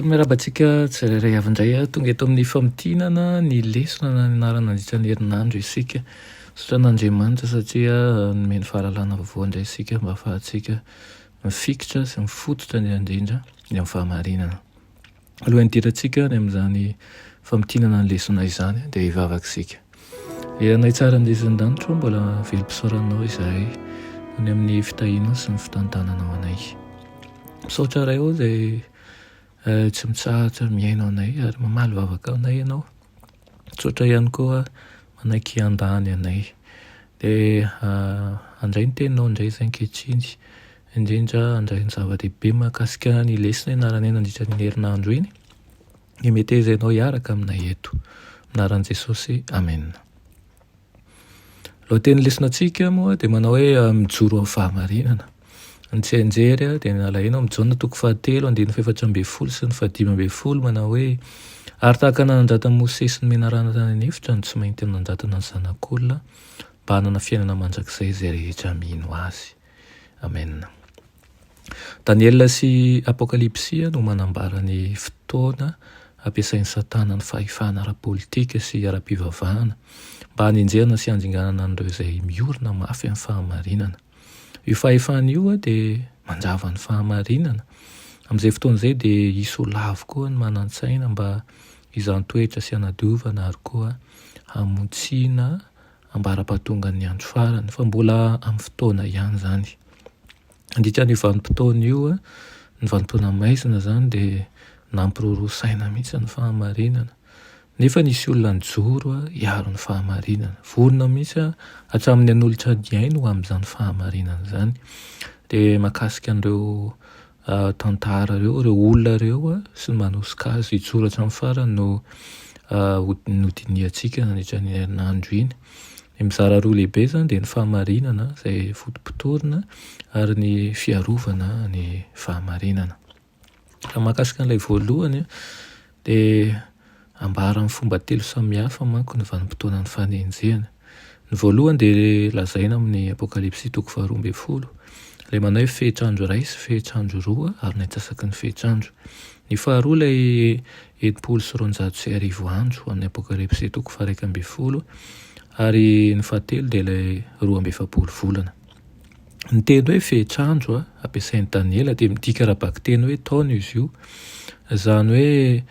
Miarabantsika tsirairay avy-indray tonga eto amin'ny famitianana ny lesona na ny anarana nandritra ny herinandro isika sotra an'Andriamanitra satria nomeny fahalalana vaovao indray isika mba ahafahantsika mifikitra sy mifototra ny indrindra ny amin'ny fahamarinana. Alohan'ny hidirantsika ny amin'izany famitianana ny lesona izany dia hivavaka isika. Eranay tsara ny lesin-danitro mbola velom-pisaoranao izahay ny amin'ny fitahiana sy ny fitantananao anay. Misaotra iray ao izay tsy mitsahatra miaino anay ary mamaly vavaka anay ianao. Misaotra ihany koa manaiky andany anay. Dia handray ny teninao indray izay ankehitriny, indrindra handray ny zava-dehibe mahakasika ny lesona ianarana nandritra ny herinandro iny. Ny mety izainao hiaraka aminay eto. Anaran'i Jesosy, amen. Lohatenin'ny lesonantsika moa dia manao hoe mijoro amin'ny fahamarinana. Ny tsy anjery dia nalaina mijaona toko 7:4 sy ny 5:5 manao hoe ary tahaka nanandrata Mosesy ny menarana tany anefitra no tsy mainty nandratina ny zanak'olona mba hanana fiainana mandrakizay izay rehetra mino azy. Amen. Daniel sy Apokalipsia no manambara ny fotoana ampiasain'ny Satana ny fahefana ara-politika sy ara-pivavahana mba hanenjehana sy hanjinganana an'ireo izay miorina mafy amin'ny fahamarinana. Io fahefana io dia manjava ny fahamarinana. Amin'izay fotoana izay dia hisy ho lavo koa ny manan-tsaina mba hizan-toetra sy hanadiovana ary koa hamontsiana ambara-pahatonga ny andro farany fa mbola amin'ny fotoana ihany izany. Andritra ny vanim-potoana io, ny vanim-potoana maizina izany dia nampiroro saina mihitsy ny fahamarinana. Nefa nisy olona nijoro hiaro ny fahamarinana. Vorona mihitsy hatramin'ny hanolotra ny ainy ho amin'izany fahamarinana izany. Dia mahakasika an'ireo tantara ireo, ireo olona ireo sy ny manosika azy hijoro hatramin'ny farany no nodiniantsika nandritra ny herinandro iny. Ny mizara roa lehibe izany dia ny fahamarinana izay fotom-pitorana ary ny fiarovana ny fahamarinana. Raha mahakasika an'ilay voalohany dia ambara amin'ny fomba telo samihafa manko ny vanim-potoana ny fanenjehana. Ny voalohany dia lazaina amin'ny Apokalipsia 2:12 ilay manao hoe fehitr'andro iray sy fehitr'andro roa ary ny antsasaky ny fehitr'andro. Ny faharoa ilay 710 andro amin'ny Apokalipsia 1:12 ary ny fahatelo dia ilay 12 volana. Ny teny hoe fehitr'andro ampiasain'i Daniela dia midika raha-baka teny hoe taona izy io. Izany hoe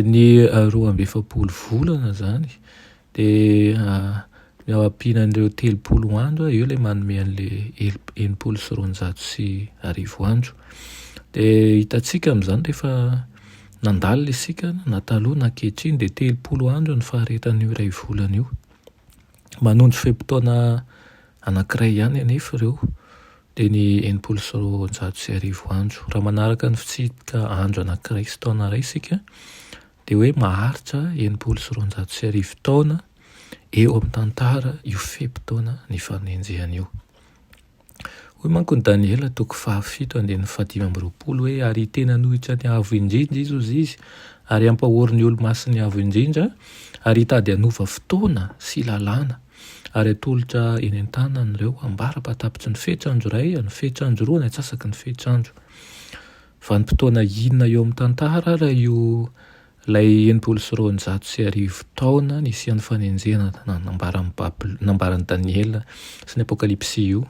ny 12 volana izany dia ny ao ampianan'ireo 30 andro io ilay manome an'ilay 720 andro. Dia hitantsika amin'izany rehefa nandalo isika na taloha na ankehitriny dia 30 andro ny faharetan'io iray volana io. Manondro feim-potoana anankiray ihany anefa ireo dia ny 720 andro. Raha manaraka ny fitsika andro anankiray sy taona iray isika dia hoe maharitra 720 taona eo amin'ny tantara io feim-potoana ny fanenjehana io. Hoy manko ny Daniela 7:15 hoe ary tena nohitra ny avo indrindra izy ary ampahory ny olo-masiny avo indrindra ary hitady hanova fotoana sy lalàna ary atolotra eny an-tanany ireo ambara-patapitry ny fehitr'andro iray, ny fehitr'andro roa, ny antsasaky ny fehitr'andro. Vanim-potoana inona eo amin'ny tantara raha io ilay 720 taona nisian'ny fanenjehana nambaran'i Daniela sy ny Apokalipsia io.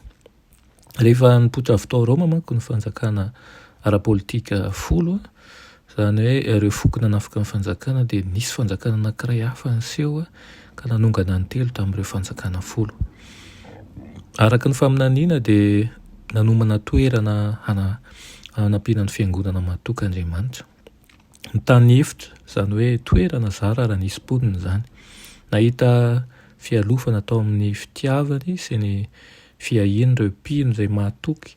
Rehefa nipoitra avy tao Roma manko ny fanjakana ara-politika 10, izany hoe ireo fokona nafika ny fanjakana dia nisy fanjakana anankiray hafa niseho ka nanongana ny telo tamin'ireo fanjakana 10. Araka ny faminaniana dia nanomana toerana hanampiana ny fiangonana mahatoka Andriamanitra. Ny tany efitra izany hoe toerana zara raha nisy ponina izany. Nahita fialofana tao amin'ny fitiavany sy ny fiahian'ireo mpino izay mahatoky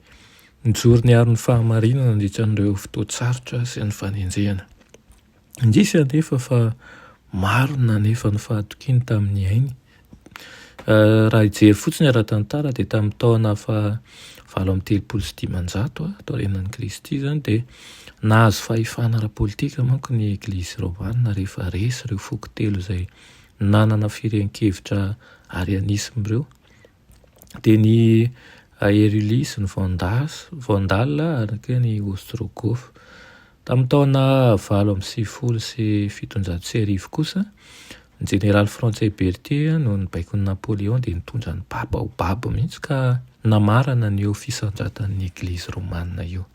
nijoro ny aro ny fahamarinana nandritra an'ireo fotoan-tsarotra sy ny fanenjehana. Indrisy anefa fa maro nanefa ny fahatokiany tamin'ny ainy. Raha hijery fotsiny ara-tantara dia tamin'ny taona 735 tao aorianan'i Kristy izany dia nahazo fahefana ara-politika manko ny Eglizy Romana rehefa resy ireo foko telo izay nanana firen-kevitra arianisme ireo. Dia ny Aerulis, ny Vandal ary ny Ostrogoth. Tamin'ny taona 1870 kosa, ny général français Berthier no nibaiko ny Napoléon dia nitondra ny papa ho babo mihitsy ka namarana ny eo fisanjatan'ny Eglizy Romanina io.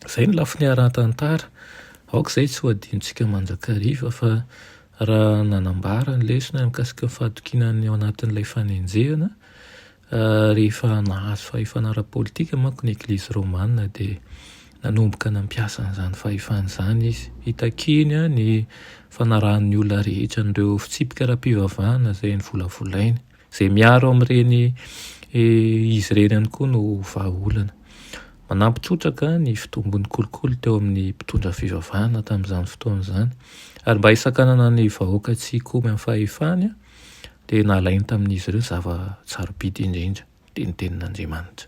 Izay ny lafiny ara-tantara. Aok'izay tsy ho adinontsika manjakariva fa raha nanambara ny lesona mikasika ny fahatokinany ao anatin'ilay fanenjehana rehefa nahazo fahefana ara-politika manko ny Eglizy Romanina dia nanomboka nampiasa an'izany fahefana izany izy. Hitakiny ny fanarahan'ny olona rehetra n'ireo fitsipika ara-pivavahana izay novolavolainy, izay miaro amin'ireny izy ireny ihany koa no vahaolana. Manampitsotraka ny fitombon'ny kolokolo teo amin'ny mpitondra fivavahana tamin'izany fotoana izany, ary mba hisakanana ny vahoaka tsy hikomy amin'ny fahefany dia nalainy tamin'izy ireo zava-tsarobidy indrindra dia ny tenin'Andriamanitra.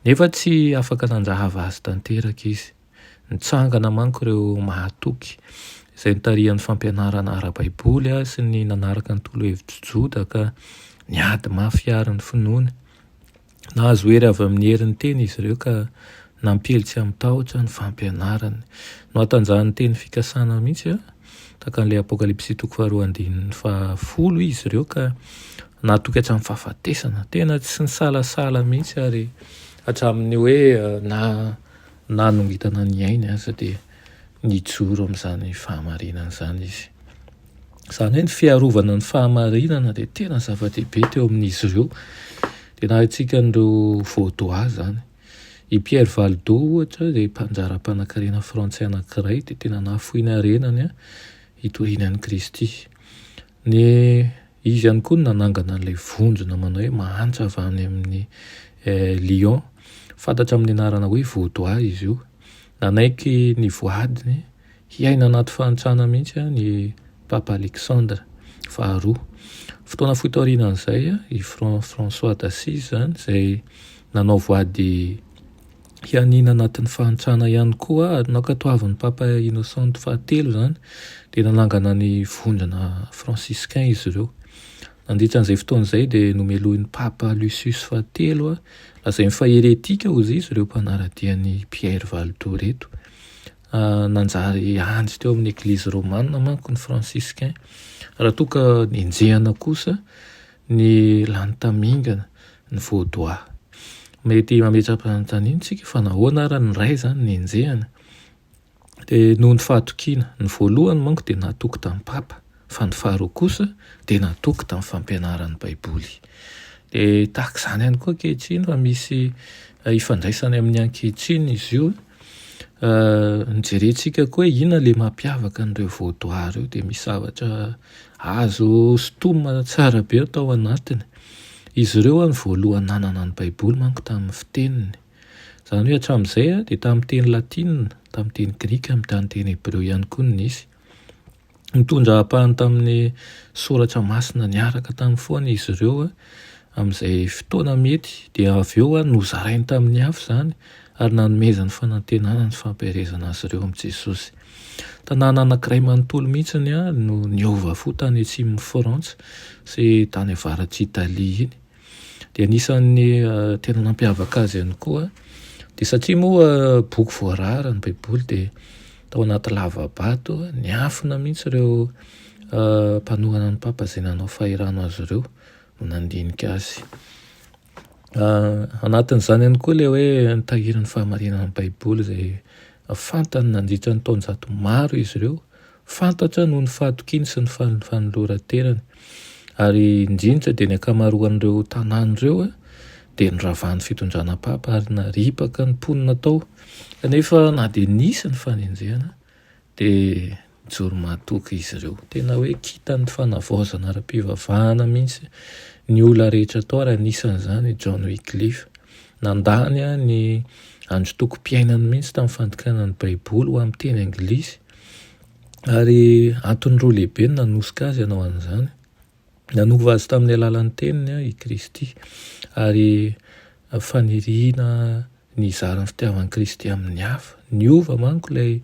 Nefa tsy afaka nanjahava azy tanteraka izy. Nitsangana manko ireo mahatoky izay nitarihan'ny fampianarana ara-baiboly sy ny nanaraka ny torohevitra Joda ka niady mafy ary ny finoana. Nahazo hery avy amin'ny herin'ny teny izy ireo ka nampelitsy amin'ny tahotra ny fampianarany. No atanjahan'ny teny fikasana mihitsy tahaka an'ilay Apokalipsy 2:10 izy ireo ka nahatoky hatramin'ny fahafatesana. Tena tsy nisalasala mihitsy ary hatramin'ny hoe nanongitana ny ainy aza dia nijoro amin'izany fahamarinana izany izy. Izany hoe ny fiarovana ny fahamarinana dia tena zava-dehibe teo amin'izy ireo. Dia na antsika n'ireo vaudois izany. I Pierre Valdo ohatra dia mpanjara mpanankarena frantsay anankiray dia tena nahafoina harenany hitorinan'i Kristy. Izy ihany koa nanangana an'ilay vondrona manao hoe mahantra avy any amin'ny Lyon. Fantatra amin'ny anarana hoe vaudois izy io. Nanaiky ny voadiny hiaina anaty fahantrana mihitsy ny Papa Alexandre faharoa. Fotoana fotorianan'izay i François d'Assise izany izay nanao voady hianina anatin'ny fahantrana ihany koa ary nankatoavin'ny Papa Innocent fahatelo izany dia nanangana ny vondrona franciscain izy ireo. Nandritra an'izay fotoana izay dia nomelohin'ny Papa Lucius fahatelo lazainy fa heretika hozy izy ireo mpanaradian'ny Pierre Valdo reto. Nanjary andry teo amin'ny Eglizy Romanina manko ny franciscain. Raha toa ka nenjehana kosa ny lany tamingana ny vaudois. Mety mametra-panontaniana tsika fa nahoana ary ny ray izany nenjehana. Dia noho ny fahatokiana, ny voalohany manko dia nahatoky tamin'ny Papa, fa ny faharoa kosa dia nahatoky tamin'ny fampianaran'ny Baiboly. Dia tahaka izany ihany koa ankehitriny fa misy ifandraisany amin'ny ankehitriny izy io. Nijerentsika koa inona ilay mampiavaka an'ireo vaudois ireo dia misy zavatra azo sotoma tsara be atao anatiny. Izy ireo ny voalohany nanana ny Baiboly manko tamin'ny fiteniny. Izany hoe hatramin'izay dia tamin'ny teny latina, tamin'ny teny grika, tamin'ny teny hebreo ihany koa no nisy. Nitondra ampahany tamin'ny soratra masina niaraka tamin'ny foana izy ireo amin'izay fotoana mety dia avy eo nozarainy tamin'ny hafa izany ary nanomezany fanantenana ny fampiarezana azy ireo amin'i Jesosy. Tanàna anankiray manontolo mihitsy no niova fo tany atsimon'ny Frantsa sy tany avaratry Italia iny. Dia anisan'ny tena nampiavaka azy ihany koa dia satria moa boky voarara ny Baiboly dia tao anaty lavabato niafina mihitsy ireo mpanohana ny Papa izay nanao fahirano azy ireo no nandinika azy. Anatin'izany ihany koa ilay hoe nitahiran'ny fahamarinana ny Baiboly izay fantany nandritra ny taonjato maro izy ireo, fantatra noho ny fahatokiany sy ny fanoloran-terany. Ary indrindra dia ny ankamaroan'ireo tanàn'ireo dia niravahan'ny fitondrana Papa ary naripaka ny mponina tao. Kanefa na dia nisy ny fanenjehana dia nijoro mahatoky izy ireo. Tena hoe kitan'ny fanavaozana ara-pivavahana mihitsy ny olona rehetra tao raha anisan'izany John Wycliffe. Nandany ny andro tokom-piainany mihitsy tamin'ny fantokanan'ny Baiboly ho amin'ny teny anglisy. Ary antony roa lehibe no nanosika azy ianao an'izany. Nanova azy tamin'ny alalan'ny teniny i Kristy ary faniriana ny zaran'ny fitiavan'i Kristy amin'ny hafa. Niova manko ilay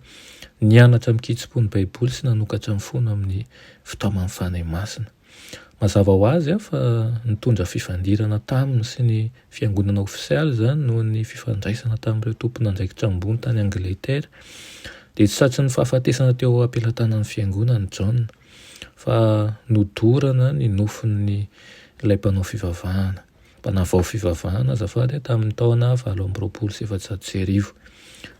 nianatra mikitsipony Baiboly sy nanokatra ny fona amin'ny fitaoman'ny fanahy masina. mazava ho azy fa nitondra fifandirana taminy sy ny fiangonana ofisialy zany noho ny fifandraisana tamin'ireo tompon'andraikitra ambony tany Angleterre. Dia tsy satry ny fahafatesana teo ampelantanan'ny fiangonana John fa nodorana ny nofon'ny ilay mpanao fivavahana, mpanavao fivavahana azafady tamin'ny taona 1890.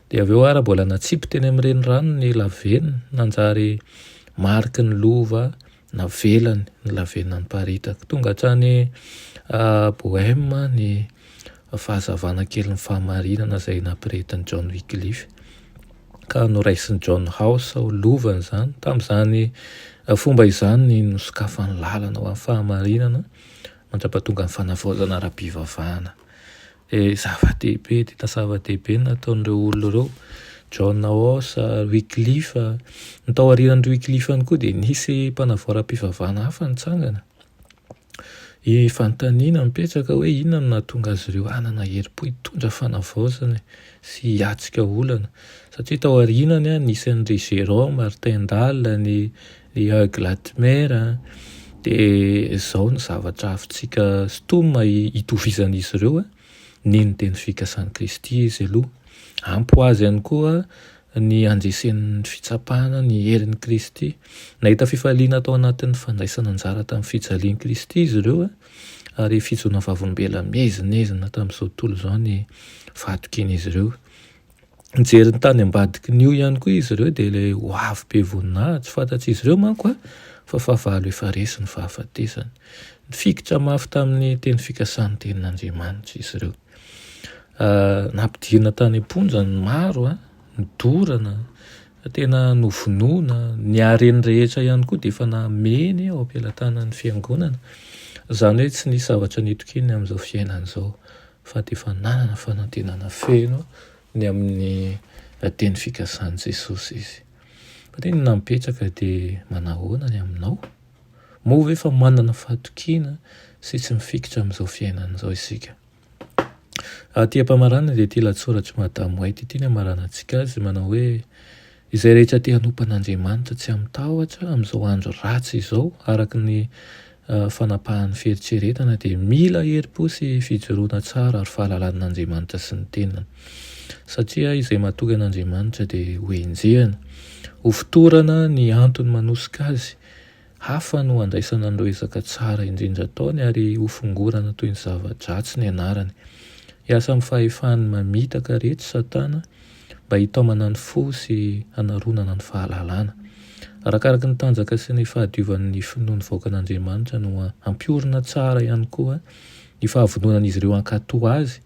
Dia avy eo ara mbola natsipy teny amin'ireny rano ny lavenina, nanjary mariky ny lova navelany ny lavenina ny paritaka, tonga hatrany Bohème ny fahazavana kely ny fahamarinana izay nampirehetin'ny John Wycliffe ka noraisin'ny John House ho lovany zany. Tamin'izany fomba izany nosokafany lalana ho amin'ny fahamarinana mandrapatonga ny fanavaozana ara-pivavahana. Zava-dehibe, tena zava-dehibe nataon'ireo olona ireo, John House, Wycliffe. Ny tao aorianan'ny Wycliffe any koa dia nisy mpanavao ara-pivavahana hafa nitsangana. I fanontaniana mipetraka hoe inona no nahatonga azy ireo hanana herim-po hitondra fanavaozana sy hiatsika olana, satria tao aorianany nisy an'ireo Jérôme, Martin Dalle, ny Hugh Latimer. Dia izao ny zavatra avintsika stomma hitovizan'izy ireo, neny teny fikasan'i Kristy izy aloha. Ampy ho azy ihany koa ny andresen'ny fitsapahana ny herin'i Kristy. Nahita fifaliana tao anatin'ny fandraisana anjara tamin'ny fijalian'i Kristy izy ireo, ary fijona vavolombela mezinezina tamin'izao tontolo izao ny fatokian'izy ireo. Nijery ny tany ambadiky nio ihany koa izy ireo dia ilay ho avy be voninahitra, tsy fantatr'izy ireo manko fa fahavalo efa resy ny fahafatesany. Nifikitra mafy tamin'ny teny fikasan'ny tenin'Andriamanitra izy ireo. Nampidirina tany am-ponja ny maro, nidorana, tena novonoana, ny hareny rehetra ihany koa dia efa nameny ao ampelantanan'ny fiangonana. Izany hoe tsy nisy zavatra nitokiny amin'izao fiainana izao fa dia efa nanana fanantenana feno ny amin'ny teny fikasan'i Jesosy izy. Fa tena nampetraka dia manahoana ny aminao? Moa ve efa manana fahatokiana sy tsy mifikitra amin'izao fiainana izao isika? Aty am-pamarana dia ity lahatsoratra Madame White ity ny amaranantsika azy, manao hoe izay rehetra te hanompan'Andriamanitra tsy amitahotra amin'izao andro ratsy izao araka ny fanapahan'ny fieritreretana dia mila herim-po sy fijoroana tsara ary fahalalan'Andriamanitra sy ny tenany, satria izay mahatoky an'Andriamanitra dia ho enjehana, ho fitorana ny antony manosika azy, hafa no andraisana an'ireo ezaka tsara indrindra ataony ary ho fongorana toy ny zava-dratsy ny anarany. Hiasa amin'ny fahefahany mamitaka rehetra Satana mba hitaomana ny fo sy hanaronana ny fahalalana. Arakaraka ny tanjaka sy ny fahadiovan'ny finoany vahoakan'Andriamanitra no ampiorina tsara ihany koa ny fahavononan'izy ireo hankatoa azy,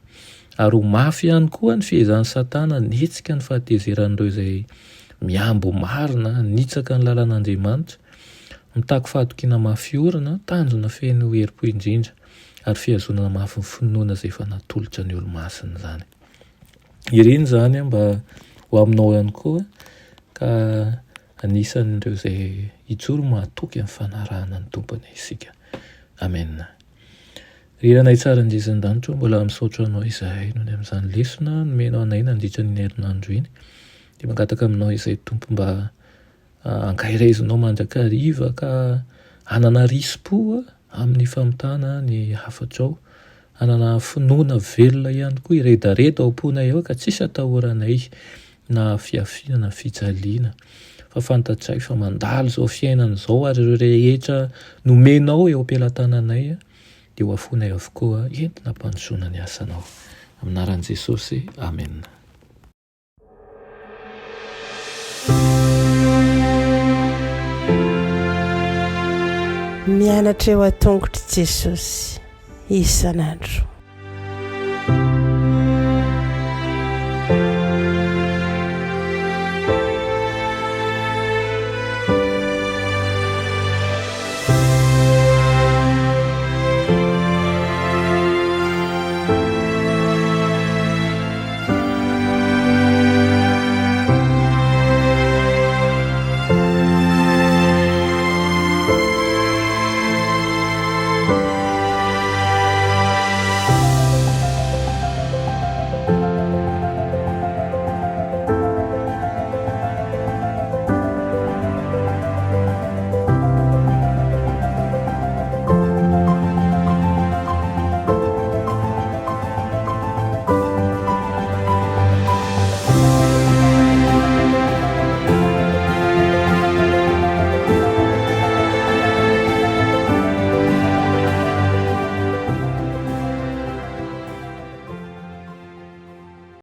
ary ho mafy ihany koa ny fihezan'ny Satana nihetsika ny fahatezeran'ireo izay miambo marina, nitsaka ny lalàn'Andriamanitra, mitaky fahatokiana mafy orina, tanjona feno herim-po indrindra ary fihazonana mafy ny finoana izay efa natolotra ny olo-masina izany. Ireny izany mba ho aminao ihany koa ka anisan'ireo izay hijoro mahatoky amin'ny fanarahana ny tompony isika. Amen. Riranay tsara indrisan-danitra, mbola misaotra anao izahay noho ny amin'izany lesona nomenao anay nandritra ny herinandro iny. Dia mangataka aminao izay tompo mba hankahiraizinao mandrakariva ka hanana risim-po amin'ny famitana ny hafatrao, hanana finoana velona ihany koa iredareda ao am-ponay ao ka tsisy atahoranay na fiafinana fijaliana, fa fantatray fa mandalo izao fiainana izao ary ireo rehetra nomenao eo am-pelantananay dia ho afonay avokoa entina hampandrosoana ny asanao. Amin'ny anaran'i Jesosy, amen. Mianatra eo an-tongotra Jesosy isan'andro.